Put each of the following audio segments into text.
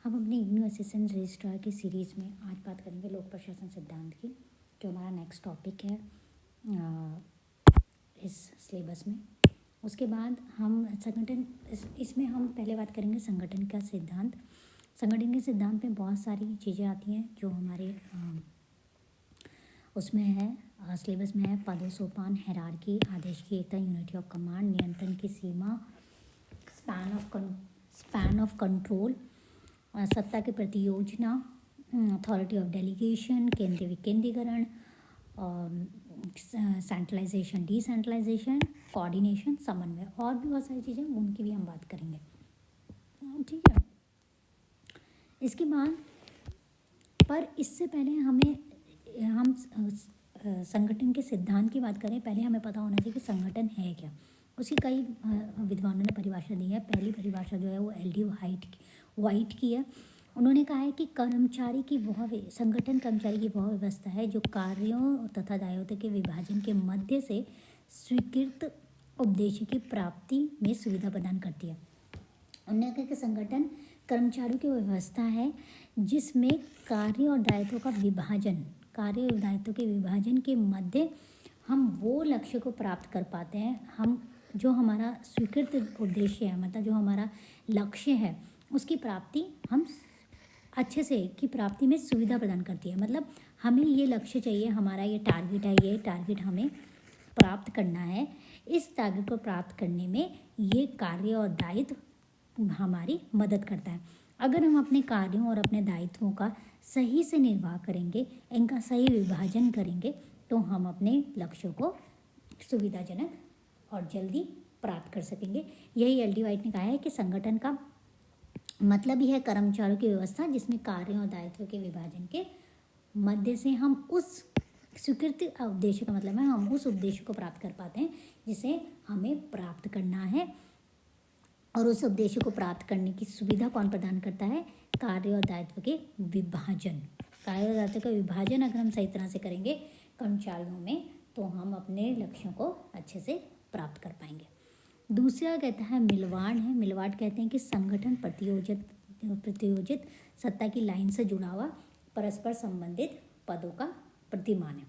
हम अपने IGNOU assistant registrar की सीरीज़ में आज बात करेंगे लोक प्रशासन सिद्धांत की, जो हमारा नेक्स्ट टॉपिक है इस सिलेबस में। उसके बाद हम संगठन इसमें हम पहले बात करेंगे संगठन का सिद्धांत। संगठन के सिद्धांत में बहुत सारी चीज़ें आती हैं जो हमारे उसमें है, सिलेबस में है। पदों, सोपान, हायरार्की, आदेश की एकता, यूनिटी ऑफ कमांड, नियंत्रण की सीमा, स्पैन ऑफ कंट्रोल, सत्ता की प्रतियोजना, अथॉरिटी ऑफ डेलीगेशन, केंद्रीय विकेंद्रीकरण, सेंट्रलाइजेशन, डिसेंट्रलाइजेशन, कोऑर्डिनेशन, समन्वय, और भी बहुत सारी चीज़ें उनकी भी हम बात करेंगे। ठीक है। इसके बाद पर इससे पहले हम संगठन के सिद्धांत की बात करें, पहले हमें पता होना चाहिए कि संगठन है क्या। उसकी कई विद्वानों ने परिभाषा दी है। पहली परिभाषा जो है वो एल डी वाइट की है। उन्होंने कहा है कि संगठन कर्मचारी की वह व्यवस्था है जो कार्यों तथा दायित्वों के विभाजन के मध्य से स्वीकृत उद्देश्य की प्राप्ति में सुविधा प्रदान करती है। उन्होंने कहा कि संगठन कर्मचारियों की व्यवस्था है जिसमें कार्य और दायित्वों के विभाजन के मध्य हम वो लक्ष्य को प्राप्त कर पाते हैं। हम जो हमारा स्वीकृत उद्देश्य है, मतलब जो हमारा लक्ष्य है, उसकी प्राप्ति हम अच्छे से की प्राप्ति में सुविधा प्रदान करती है। मतलब हमें ये लक्ष्य चाहिए, हमारा ये टारगेट है, ये टारगेट हमें प्राप्त करना है। इस टारगेट को प्राप्त करने में ये कार्य और दायित्व हमारी मदद करता है। अगर हम अपने कार्यों और अपने दायित्वों का सही से निर्वाह करेंगे, इनका सही विभाजन करेंगे, तो हम अपने लक्ष्यों को सुविधाजनक और जल्दी प्राप्त कर सकेंगे। यही एल डी वाइट ने कहा है कि संगठन का मतलब ही है कर्मचारियों की व्यवस्था जिसमें कार्यों और दायित्वों के विभाजन के मध्य से हम उस स्वीकृत उद्देश्य का मतलब है हम उस उद्देश्य को प्राप्त कर पाते हैं जिसे हमें प्राप्त करना है। और उस उद्देश्य को प्राप्त करने की सुविधा कौन प्रदान करता है? कार्य और दायित्व के विभाजन। कार्य और दायित्व का विभाजन अगर हम सही तरह से करेंगे कर्मचारियों में, तो हम अपने लक्ष्यों को अच्छे से प्राप्त कर पाएंगे। दूसरा कहता है मिलवाड़ है। मिलवाड़ कहते हैं कि संगठन प्रतियोजित सत्ता की लाइन से जुड़ा हुआ परस्पर संबंधित पदों का प्रतिमान है।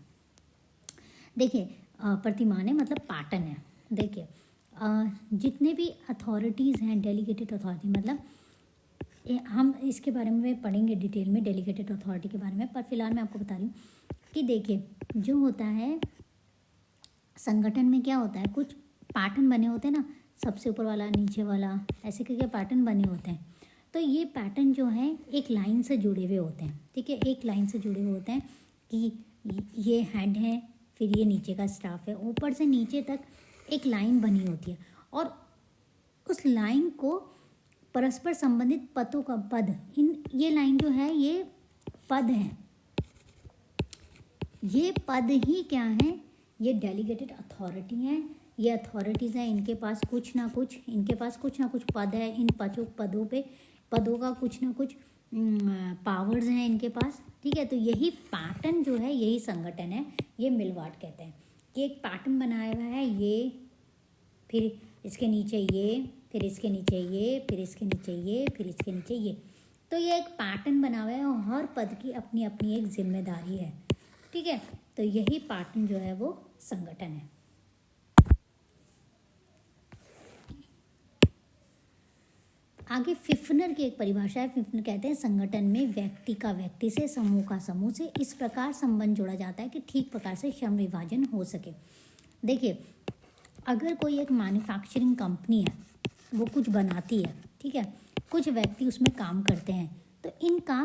देखिए, प्रतिमान है मतलब पैटर्न है। देखिए, जितने भी अथॉरिटीज़ हैं, डेलीगेटेड अथॉरिटी, मतलब हम इसके बारे में पढ़ेंगे डिटेल में डेलीगेटेड अथॉरिटी के बारे में, पर फिलहाल मैं आपको बता रही हूँ कि देखिए जो होता है संगठन में क्या होता है, कुछ पैटर्न बने होते हैं ना, सबसे ऊपर वाला, नीचे वाला, ऐसे करके पैटर्न बने होते हैं। तो ये पैटर्न जो है एक लाइन से जुड़े हुए होते हैं। ठीक है, एक लाइन से जुड़े हुए होते हैं कि ये हेड है, फिर ये नीचे का स्टाफ है, ऊपर से नीचे तक एक लाइन बनी होती है। और उस लाइन को परस्पर संबंधित पदों का ये लाइन जो है ये पद है। ये पद ही क्या है? ये डेलीगेटेड अथॉरिटी हैं। ये अथॉरिटीज़ हैं, इनके पास कुछ ना कुछ पद है। इन पदों का कुछ ना कुछ पावर्स हैं इनके पास। ठीक है, तो यही पैटर्न जो है यही संगठन है। ये मिलवाड़ कहते हैं कि एक पैटर्न बनाया हुआ है, ये फिर इसके नीचे ये, फिर इसके नीचे ये, फिर इसके नीचे ये, फिर इसके नीचे ये। तो ये एक पैटर्न बना हुआ है और हर पद की अपनी अपनी एक जिम्मेदारी है। ठीक है, तो यही पैटर्न जो है वो संगठन है। आगे फिफ्नर की एक परिभाषा है। फिफ्नर कहते हैं संगठन में व्यक्ति का व्यक्ति से, समूह का समूह से इस प्रकार संबंध जोड़ा जाता है कि ठीक प्रकार से श्रम विभाजन हो सके। देखिए, अगर कोई एक मैन्युफैक्चरिंग कंपनी है, वो कुछ बनाती है, ठीक है, कुछ व्यक्ति उसमें काम करते हैं, तो इनका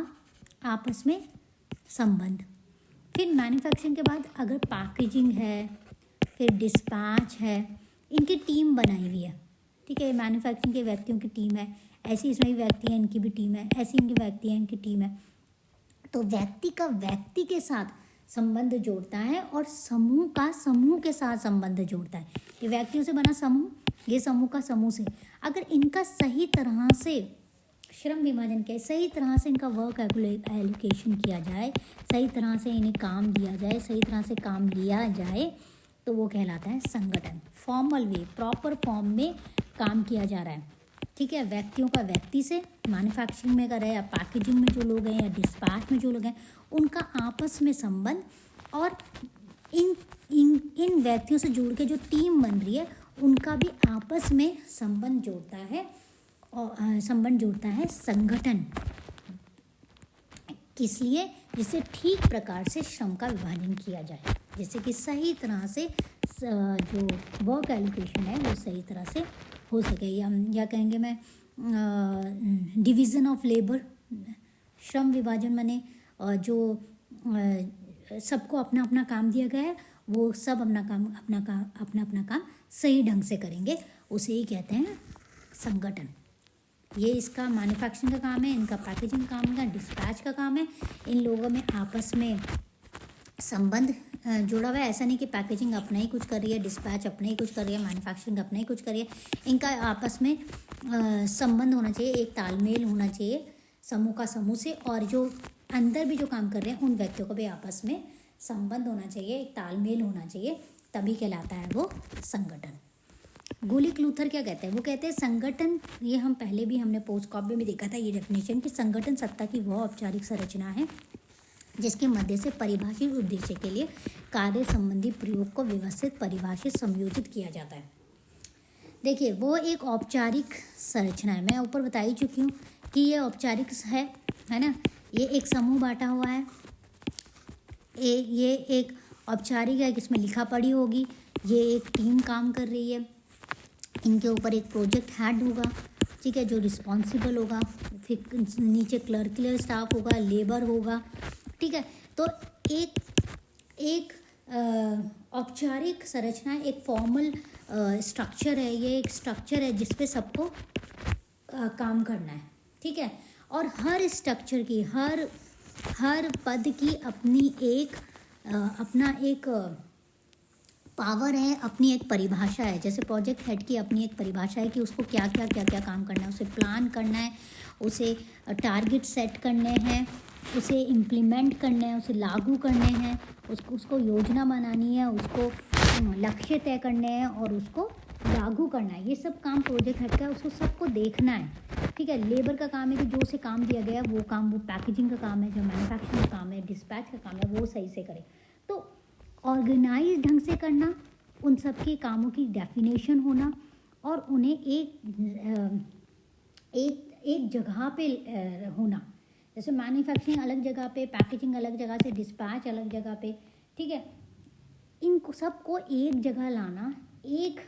आपस में संबंध, फिर मैन्युफैक्चरिंग के बाद अगर पैकेजिंग है, फिर डिस्पैच है, इनकी टीम बनाई हुई है। ठीक है, मैन्युफैक्चरिंग के व्यक्तियों की टीम है, ऐसी इसमें भी व्यक्ति हैं, इनकी भी टीम है, ऐसी इनकी व्यक्ति हैं, इनकी टीम है। तो व्यक्ति का व्यक्ति के साथ संबंध जोड़ता है और समूह का समूह के साथ संबंध जोड़ता है। ये व्यक्तियों से बना समूह, ये समूह का समूह से। अगर इनका सही तरह से श्रम विभाजन किया, सही तरह से इनका वर्क एलोकेशन किया जाए, सही तरह से इन्हें काम दिया जाए, सही तरह से काम लिया जाए, तो वो कहलाता है संगठन। फॉर्मल वे, प्रॉपर फॉर्म में काम किया जा रहा है। ठीक है, व्यक्तियों का व्यक्ति से, मैन्युफैक्चरिंग में कर रहे हैं या पैकेजिंग में जो लोग हैं या डिस्पैच में जो लोग हैं, उनका आपस में संबंध, और इन इन इन व्यक्तियों से जुड़ के जो टीम बन रही है उनका भी आपस में संबंध जोड़ता है, और संबंध जोड़ता है संगठन। किस लिए? जिससे ठीक प्रकार से श्रम का विभाजन किया जाए, जिससे कि सही तरह से जो वर्क एलोकेशन है वो सही तरह से हो सके, या कहेंगे मैं डिवीज़न ऑफ लेबर, श्रम विभाजन माने जो सबको अपना अपना काम दिया गया है वो सब अपना अपना काम सही ढंग से करेंगे, उसे ही कहते हैं संगठन। ये इसका मैन्युफैक्चरिंग का काम है, इनका पैकेजिंग काम है, डिस्पैच का काम है। इन लोगों में आपस में संबंध जोड़ा हुआ है। ऐसा नहीं कि पैकेजिंग अपना ही कुछ कर रही है, डिस्पैच अपना ही कुछ कर रही है, मैन्युफैक्चरिंग अपना ही कुछ कर रही है। इनका आपस में संबंध होना चाहिए, एक तालमेल होना चाहिए समूह का समूह से, और जो अंदर भी जो काम कर रहे हैं उन व्यक्तियों को भी आपस में संबंध होना चाहिए, एक तालमेल होना चाहिए, तभी कहलाता है वो संगठन। गुलिक लूथर क्या कहते हैं? वो कहते हैं संगठन, ये हम पहले भी हमने पोस्ट कॉपी में देखा था ये डेफिनेशन, कि संगठन सत्ता की वह औपचारिक संरचना है जिसके मध्य से परिभाषित उद्देश्य के लिए कार्य संबंधी प्रयोग को व्यवस्थित, परिभाषित, संयोजित किया जाता है। देखिए, वो एक औपचारिक संरचना है। मैं ऊपर बता ही चुकी हूँ कि ये औपचारिक है ना। ये एक समूह बांटा हुआ है, ये एक औपचारिक है जिसमें लिखा पढ़ी होगी, ये एक टीम काम कर रही है, इनके ऊपर एक प्रोजेक्ट हेड होगा, ठीक है, जो रिस्पॉन्सिबल होगा, फिर नीचे क्लर्कियल स्टाफ होगा, लेबर होगा, ठीक है। तो एक औपचारिक संरचना, एक फॉर्मल स्ट्रक्चर है, ये एक स्ट्रक्चर है जिस पे सबको काम करना है, ठीक है। और हर स्ट्रक्चर की, हर पद की अपनी एक अपना एक पावर है, अपनी एक परिभाषा है। जैसे प्रोजेक्ट हेड की अपनी एक परिभाषा है कि उसको क्या क्या काम करना है, उसे प्लान करना है, उसे टारगेट सेट करने हैं, उसे इम्प्लीमेंट करना है, उसे लागू करने हैं, उसको योजना बनानी है, उसको लक्ष्य तय करने हैं और उसको लागू करना है। ये सब काम प्रोजेक्ट हेड का है, उसको सबको देखना है, ठीक है। लेबर का काम है कि जो उसे काम दिया गया है वो काम, वो पैकेजिंग का काम है, जो मैन्युफैक्चरिंग का काम है, डिस्पैच का काम है, वो सही से करे। तो ऑर्गेनाइज ढंग से करना, उन सब के कामों की डेफिनेशन होना, और उन्हें एक जगह पे होना। जैसे मैन्युफैक्चरिंग अलग जगह पे, पैकेजिंग अलग जगह से, डिस्पैच अलग जगह पे, ठीक है। इनको सबको एक जगह लाना, एक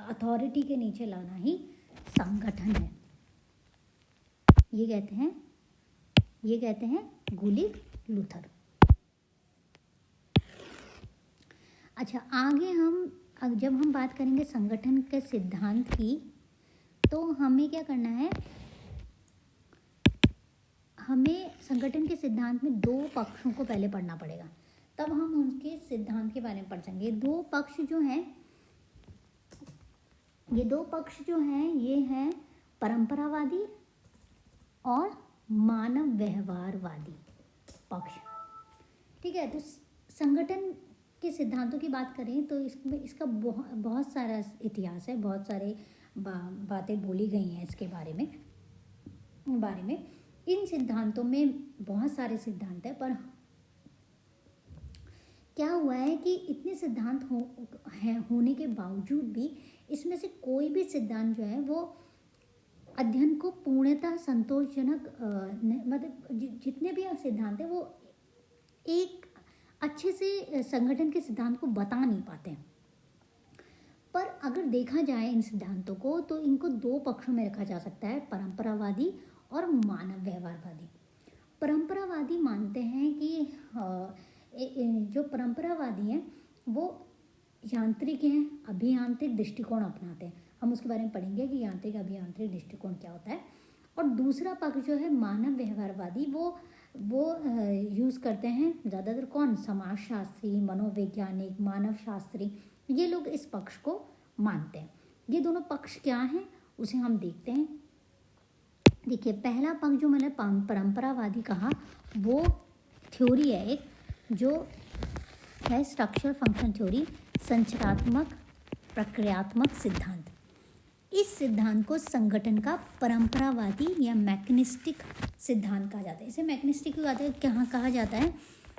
अथॉरिटी के नीचे लाना ही संगठन है। ये कहते हैं गुलिक लूथर। अच्छा, आगे जब हम बात करेंगे संगठन के सिद्धांत की, तो हमें क्या करना है, हमें संगठन के सिद्धांत में दो पक्षों को पहले पढ़ना पड़ेगा, तब हम उनके सिद्धांत के बारे में पढ़ सकेंगे। दो पक्ष जो हैं, ये हैं परंपरावादी और मानव व्यवहारवादी पक्ष, ठीक है। तो संगठन के सिद्धांतों की बात करें तो इसका बहुत सारा इतिहास है, बहुत सारे बातें बोली गई हैं इसके बारे में। इन सिद्धांतों में बहुत सारे सिद्धांत हैं, पर क्या हुआ है कि इतने सिद्धांत होने के बावजूद भी इसमें से कोई भी सिद्धांत जो है वो अध्ययन को पूर्णतः संतोषजनक, मतलब जितने भी सिद्धांत हैं वो एक अच्छे से संगठन के सिद्धांत को बता नहीं पाते हैं। पर अगर देखा जाए इन सिद्धांतों को, तो इनको दो पक्षों में रखा जा सकता है, परंपरावादी और मानव व्यवहारवादी। परंपरावादी मानते हैं कि जो परंपरावादी हैं वो यांत्रिक हैं, अभियांत्रिक दृष्टिकोण अपनाते हैं। हम उसके बारे में पढ़ेंगे कि यांत्रिक अभियांत्रिक दृष्टिकोण क्या होता है। और दूसरा पक्ष जो है मानव व्यवहारवादी, वो यूज़ करते हैं ज़्यादातर कौन, समाजशास्त्री, मनोवैज्ञानिक, मानव शास्त्री, ये लोग इस पक्ष को मानते हैं। ये दोनों पक्ष क्या हैं उसे हम देखते हैं। देखिए, पहला पक्ष जो मैंने परंपरावादी कहा, वो थ्योरी है एक, जो है स्ट्रक्चर फंक्शन थ्योरी, संरचनात्मक प्रक्रियात्मक सिद्धांत। इस सिद्धांत को संगठन का परंपरावादी या मैकेनिस्टिक सिद्धांत कहा जाता है। इसे मैकेनिस्टिक क्यों कहा जाता है?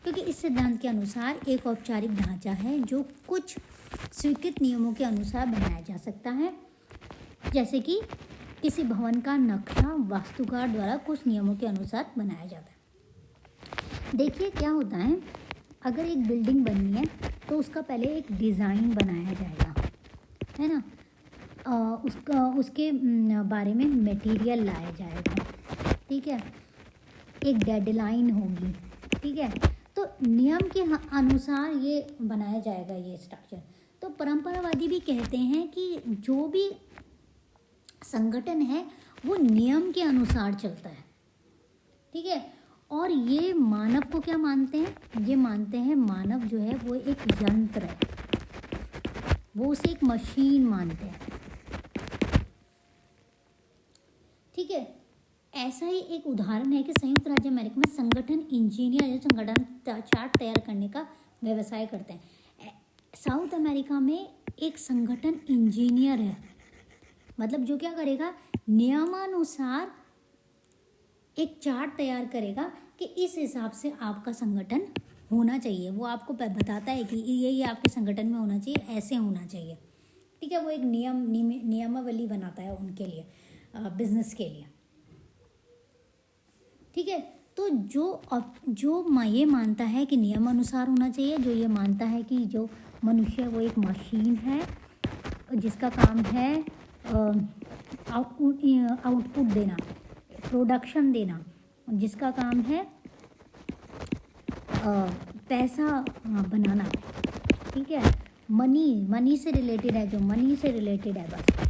क्योंकि इस सिद्धांत के अनुसार एक औपचारिक ढांचा है जो कुछ स्वीकृत नियमों के अनुसार बनाया जा सकता है, जैसे कि किसी भवन का नक्शा वास्तुकार द्वारा कुछ नियमों के अनुसार बनाया जाता है। देखिए क्या होता है, अगर एक बिल्डिंग बननी है तो उसका पहले एक डिज़ाइन बनाया जाएगा, है ना। उसके बारे में मटेरियल लाया जाएगा, ठीक है। एक डेडलाइन होगी, ठीक है। तो नियम के अनुसार ये बनाया जाएगा ये स्ट्रक्चर। तो परंपरावादी भी कहते हैं कि जो भी संगठन है वो नियम के अनुसार चलता है, ठीक है। और ये मानव को क्या मानते हैं? ये मानते हैं मानव जो है वो एक यंत्र है, वो उसे एक मशीन मानते हैं, ठीक है। ऐसा ही एक उदाहरण है कि संयुक्त राज्य अमेरिका में संगठन इंजीनियर या संगठन चार्ट तैयार करने का व्यवसाय करते हैं। साउथ अमेरिका में एक संगठन इंजीनियर है, मतलब जो क्या करेगा, नियमानुसार एक चार्ट तैयार करेगा कि इस हिसाब से आपका संगठन होना चाहिए। वो आपको बताता है कि ये आपके संगठन में होना चाहिए, ऐसे होना चाहिए, ठीक है। वो एक नियमावली बनाता है उनके लिए, बिजनेस के लिए, ठीक है। तो जो ये मानता है कि नियमानुसार होना चाहिए, जो ये मानता है कि जो मनुष्य वो एक मशीन है जिसका काम है आउटपुट देना, प्रोडक्शन देना, जिसका काम है पैसा बनाना, ठीक है। मनी से रिलेटेड है, जो मनी से रिलेटेड है, बस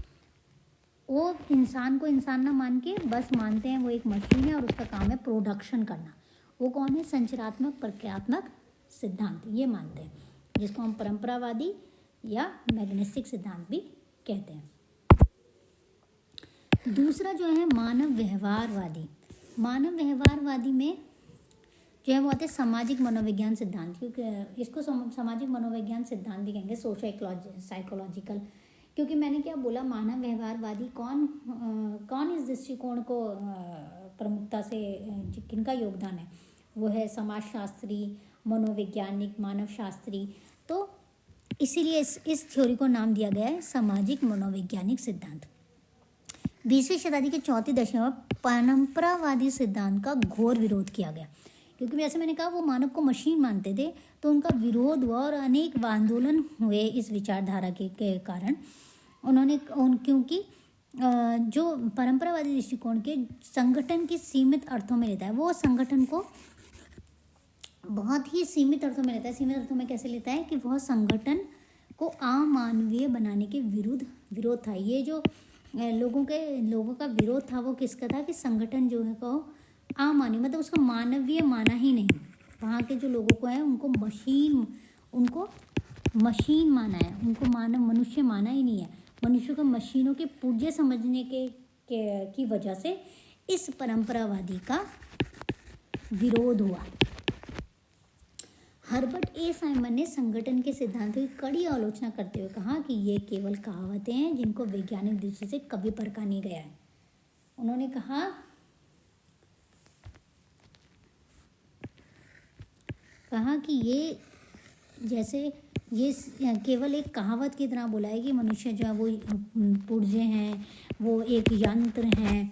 वो इंसान को इंसान ना मान के बस मानते हैं वो एक मशीन है और उसका काम है प्रोडक्शन करना। वो कौन है? संरचनात्मक प्रक्रियात्मक सिद्धांत, ये मानते हैं, जिसको हम परंपरावादी या मैकेनिस्टिक सिद्धांत भी कहते हैं। दूसरा जो है मानव व्यवहारवादी। मानव व्यवहारवादी में जो है वो आते हैं सामाजिक मनोविज्ञान सिद्धांत, क्योंकि इसको सामाजिक मनोविज्ञान सिद्धांत भी कहेंगे, साइकोलॉजिकल। क्योंकि मैंने क्या बोला, मानव व्यवहारवादी कौन इस दृष्टिकोण को प्रमुखता से किनका योगदान है? वो है समाजशास्त्री, मनोवैज्ञानिक, मानवशास्त्री। तो इसीलिए इस थ्योरी को नाम दिया गया है सामाजिक मनोवैज्ञानिक सिद्धांत। 20वीं शताब्दी के चौथे दशक में परंपरावादी सिद्धांत का घोर विरोध किया गया, क्योंकि जैसे मैंने कहा वो मानव को मशीन मानते थे, तो उनका विरोध हुआ और अनेक आंदोलन हुए इस विचारधारा के कारण। क्योंकि जो परंपरावादी दृष्टिकोण के संगठन की सीमित अर्थों में लेता है, वो संगठन को बहुत ही सीमित अर्थों में लेता है। सीमित अर्थों में कैसे लेता है कि वह संगठन को अमानवीय बनाने के विरोध था। ये जो लोगों का विरोध था वो किसका था कि संगठन जो है को अमानवीय, मतलब उसका मानवीय माना ही नहीं। वहाँ के जो लोगों को है उनको मशीन माना है, उनको मनुष्य माना ही नहीं है। मनुष्य को मशीनों के पूज्य समझने की वजह से इस परंपरावादी का विरोध हुआ। हर्बर्ट ए साइमन ने संगठन के सिद्धांतों की कड़ी आलोचना करते हुए कहा कि ये केवल कहावतें हैं जिनको वैज्ञानिक दृष्टि से कभी परखा नहीं गया है। उन्होंने कहा कि ये केवल एक कहावत की तरह बोला है कि मनुष्य जो है वो पुर्जे हैं, वो एक यंत्र हैं,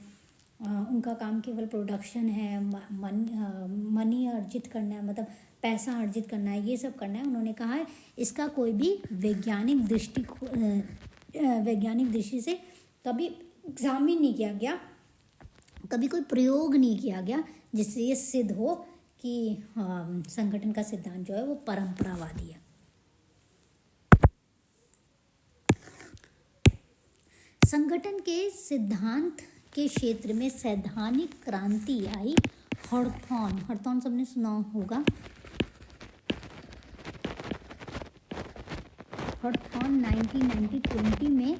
उनका काम केवल प्रोडक्शन है, मनी अर्जित करना है, मतलब पैसा अर्जित करना है, ये सब करना है। उन्होंने कहा है इसका कोई भी वैज्ञानिक दृष्टि से कभी एग्जामिन नहीं किया गया, कभी कोई प्रयोग नहीं किया गया जिससे ये सिद्ध हो कि संगठन का सिद्धांत जो है वो परंपरावादी है। संगठन के सिद्धांत के क्षेत्र में सैद्धांतिक क्रांति आई। हॉर्थॉन सबने सुना होगा। हॉर्थॉन 1920 में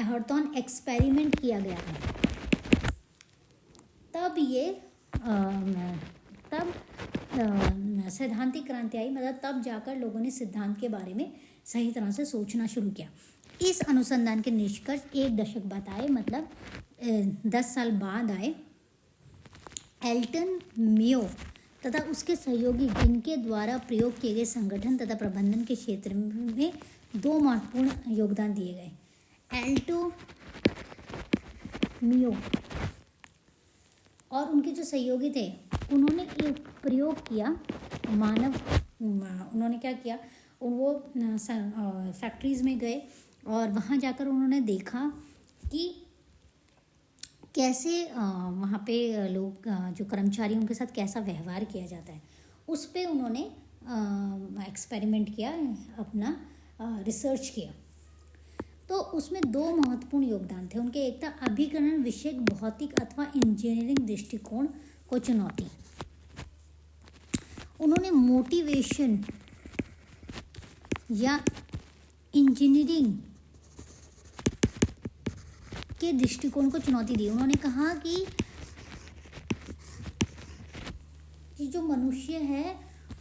हॉर्थॉन एक्सपेरिमेंट किया गया था। तब सैद्धांतिक क्रांति आई, मतलब तब जाकर लोगों ने सिद्धांत के बारे में सही तरह से सोचना शुरू किया। इस अनुसंधान के निष्कर्ष 1 दशक बाद आए, मतलब 10 साल बाद आए। एल्टन मेयो तथा उसके सहयोगी, जिनके द्वारा प्रयोग किए गए संगठन तथा प्रबंधन के क्षेत्र में 2 महत्वपूर्ण योगदान दिए गए। एल्टो मियो और उनके जो सहयोगी थे, उन्होंने एक प्रयोग किया उन्होंने क्या किया, वो फैक्ट्रीज़ में गए और वहाँ जाकर उन्होंने देखा कि कैसे वहाँ पे लोग जो कर्मचारी उनके साथ कैसा व्यवहार किया जाता है। उस पर उन्होंने एक्सपेरिमेंट किया, अपना रिसर्च किया। तो उसमें 2 महत्वपूर्ण योगदान थे उनके। एक था अभिकरण विषयक भौतिक अथवा इंजीनियरिंग दृष्टिकोण को चुनौती। उन्होंने मोटिवेशन या इंजीनियरिंग के दृष्टिकोण को चुनौती दी। उन्होंने कहा कि जो मनुष्य है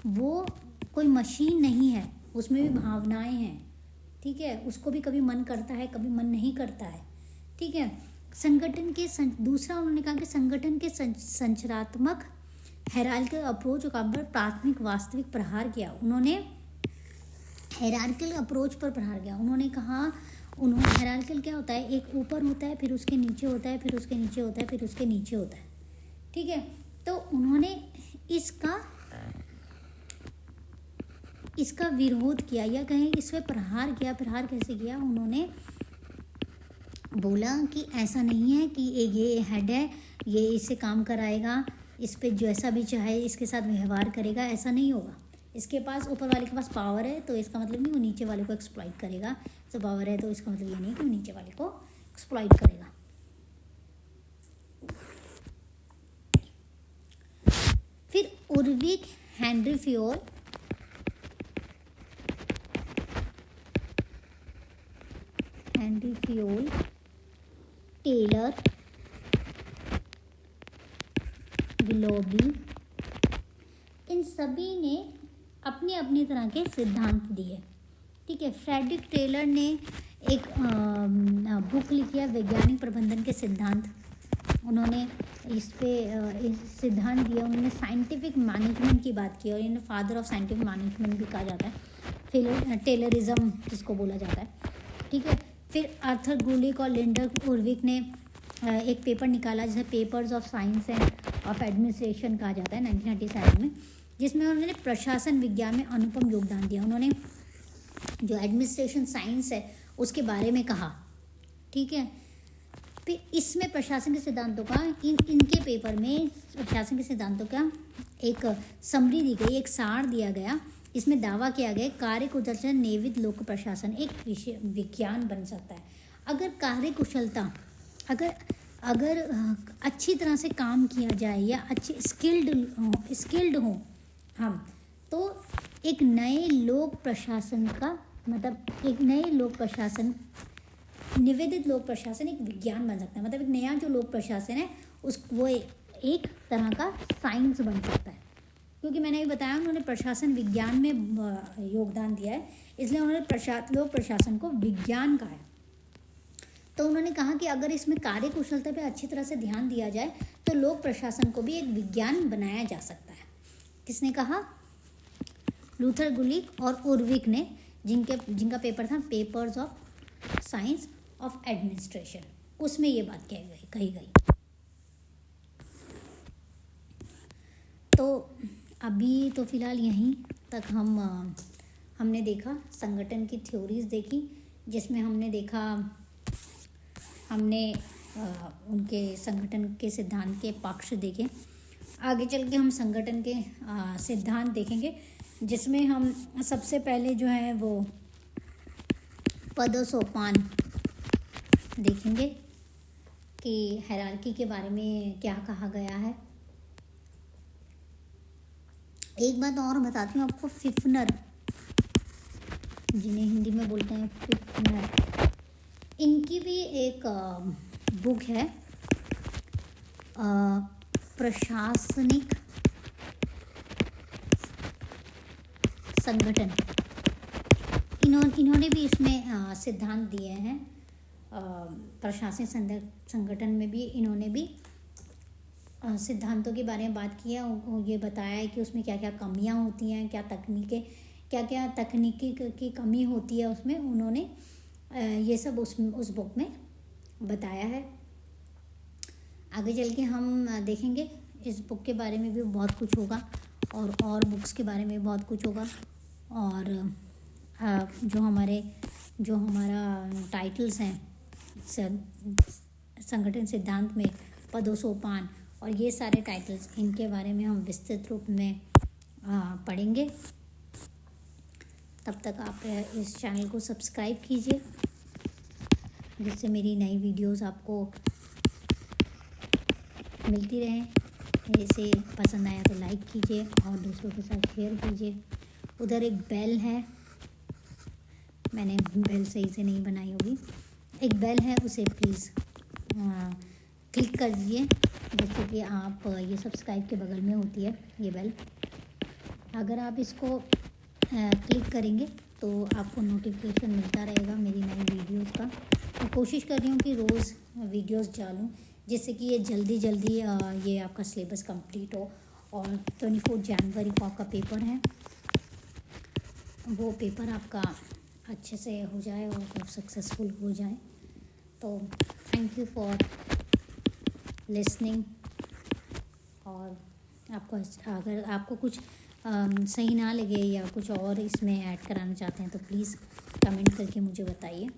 वो कोई मशीन नहीं है, उसमें भी भावनाएं हैं, ठीक है। उसको भी कभी मन करता है, कभी मन नहीं करता है, ठीक है। संगठन के दूसरा उन्होंने कहा कि संगठन के संरचनात्मक हायरार्किकल अप्रोच का प्राथमिक वास्तविक प्रहार किया। उन्होंने हायरार्किकल अप्रोच पर प्रहार किया। उन्होंने कहा, हायरार्किकल क्या होता है, एक ऊपर होता है, फिर उसके नीचे होता है, फिर उसके नीचे होता है, फिर उसके नीचे होता है, ठीक है। तो उन्होंने इसका विरोध किया, या कहें इस पर प्रहार किया। प्रहार कैसे किया? उन्होंने बोला कि ऐसा नहीं है कि ये हेड है, ये इससे काम कराएगा, इस पे जैसा भी चाहे इसके साथ व्यवहार करेगा, ऐसा नहीं होगा। इसके पास, ऊपर वाले के पास पावर है तो इसका मतलब नहीं वो नीचे वाले को एक्सप्लॉइट करेगा। तो पावर है तो इसका मतलब ये नहीं कि वो नीचे वाले को एक्सप्लॉइट करेगा। फिर उर्विक, हेनरी फ्योल, टेलर, गिलोबी, इन सभी ने अपनी अपनी तरह के सिद्धांत दिए, ठीक है। फ्रेडरिक टेलर ने एक बुक लिखी है, वैज्ञानिक प्रबंधन के सिद्धांत। उन्होंने इस पे सिद्धांत दिया। उन्होंने साइंटिफिक मैनेजमेंट की बात की और इन्हें फादर ऑफ साइंटिफिक मैनेजमेंट भी कहा जाता है, फिर टेलरिज्म जिसको बोला जाता है, ठीक है। फिर आर्थर गुलिक और लिंडर उर्विक ने एक पेपर निकाला जिसे papers of science end of administration कहा जाता है 1997 में, जिसमें उन्होंने प्रशासन विज्ञान में अनुपम योगदान दिया। उन्होंने जो एडमिनिस्ट्रेशन साइंस है उसके बारे में कहा, ठीक है। फिर इसमें प्रशासन के सिद्धांतों का इनके पेपर में प्रशासन के सिद्धांतों का एक समरी दी गई, एक सार दिया गया। इसमें दावा किया गया कार्यकुशलता निवित लोक प्रशासन एक विज्ञान बन सकता है। अगर कार्यकुशलता, अगर अच्छी तरह से काम किया जाए या अच्छी स्किल्ड हो हम, तो एक नए लोक प्रशासन का मतलब एक नए लोक प्रशासन, निवेदित लोक प्रशासन एक विज्ञान बन सकता है। मतलब एक नया जो लोक प्रशासन है वो एक तरह का साइंस बन सकता है। क्योंकि मैंने भी बताया उन्होंने प्रशासन विज्ञान में योगदान दिया है, इसलिए उन्होंने लोक प्रशासन को विज्ञान कहा है। तो उन्होंने कहा कि अगर इसमें कार्यकुशलता पे अच्छी तरह से ध्यान दिया जाए तो लोक प्रशासन को भी एक विज्ञान बनाया जा सकता है। किसने कहा? लूथर गुलिक और उर्विक ने, जिनका पेपर था papers of science of administration, उसमें ये बात कही गई। तो अभी तो फ़िलहाल यहीं तक हमने देखा, संगठन की थ्योरीज देखी, जिसमें हमने देखा उनके संगठन के सिद्धांत के पक्ष देखे। आगे चल के हम संगठन के सिद्धांत देखेंगे, जिसमें हम सबसे पहले जो है वो पदसोपान देखेंगे कि हायरार्की के बारे में क्या कहा गया है। एक बात और बताती हूँ आपको, फिफ्नर, जिन्हें हिंदी में बोलते हैं फिफ्नर, इनकी भी एक बुक है प्रशासनिक संगठन। इन्होंने भी इसमें सिद्धांत दिए हैं। प्रशासनिक संगठन में भी इन्होंने भी सिद्धांतों के बारे में बात की है। ये बताया है कि उसमें क्या क्या कमियां होती हैं, क्या क्या तकनीकी की कमी होती है उसमें, उन्होंने ये सब उस बुक में बताया है। आगे चल के हम देखेंगे इस बुक के बारे में भी बहुत कुछ होगा, और बुक्स के बारे में बहुत कुछ होगा। और जो हमारा टाइटल्स हैं संगठन सिद्धांत में, पदों सोपान और ये सारे टाइटल्स, इनके बारे में हम विस्तृत रूप में पढ़ेंगे। तब तक आप इस चैनल को सब्सक्राइब कीजिए, जिससे मेरी नई वीडियोस आपको मिलती रहें। इसे पसंद आया तो लाइक कीजिए और दूसरों के साथ शेयर कीजिए। उधर एक बेल है, मैंने बेल सही से नहीं बनाई होगी, एक बेल है, उसे प्लीज़ क्लिक कर दीजिए, जैसे कि आप ये सब्सक्राइब के बगल में होती है ये बेल। अगर आप इसको क्लिक करेंगे तो आपको नोटिफिकेशन मिलता रहेगा मेरी नई वीडियोस का। मैं कोशिश कर रही हूँ कि रोज़ वीडियोस डालूँ, जिससे कि ये जल्दी ये आपका सिलेबस कंप्लीट हो। और 24 जनवरी को आपका पेपर है, वो पेपर आपका अच्छे से हो जाए और सक्सेसफुल हो जाए। तो थैंक यू फॉर लिसनिंग। और अगर आपको कुछ सही ना लगे या कुछ और इसमें ऐड कराना चाहते हैं तो प्लीज़ कमेंट करके मुझे बताइए।